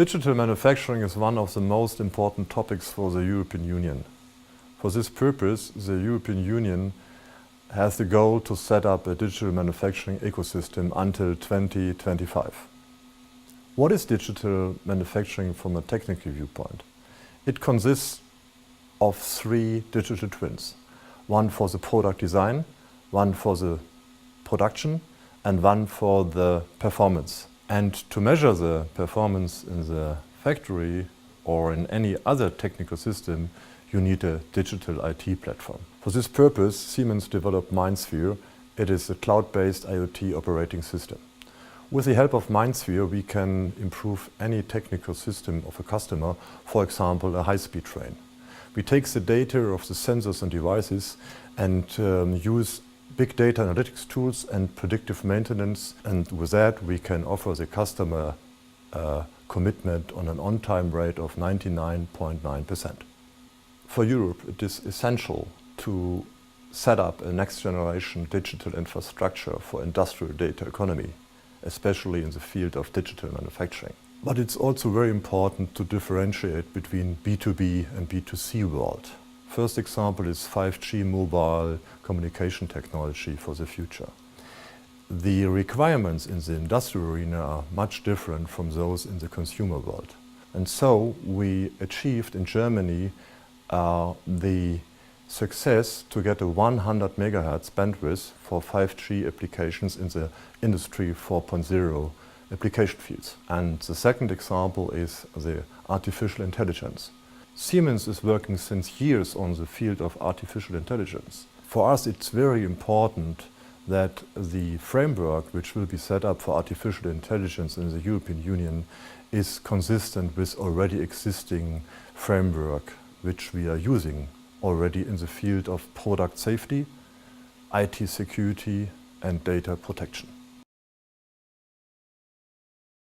Digital manufacturing is one of the most important topics for the European Union. For this purpose, the European Union has the goal to set up a digital manufacturing ecosystem until 2025. What is digital manufacturing from a technical viewpoint? It consists of 3 digital twins. One for the product design, one for the production, and one for the performance. And to measure the performance in the factory or in any other technical system, you need a digital IT platform. For this purpose, Siemens developed MindSphere. It is a cloud-based IoT operating system. With the help of MindSphere, we can improve any technical system of a customer, for example, a high-speed train. We take the data of the sensors and devices and use big data analytics tools and predictive maintenance, and with that we can offer the customer a commitment on an on-time rate of 99.9%. For Europe, it is essential to set up a next-generation digital infrastructure for industrial data economy, especially in the field of digital manufacturing. But it's also very important to differentiate between B2B and B2C world. First example is 5G mobile communication technology for the future. The requirements in the industrial arena are much different from those in the consumer world. And so we achieved in Germany the success to get a 100 megahertz bandwidth for 5G applications in the Industry 4.0 application fields. And the second example is the artificial intelligence. Siemens is working since years on the field of artificial intelligence. For us, it's very important that the framework which will be set up for artificial intelligence in the European Union is consistent with already existing framework which we are using already in the field of product safety, IT security and data protection.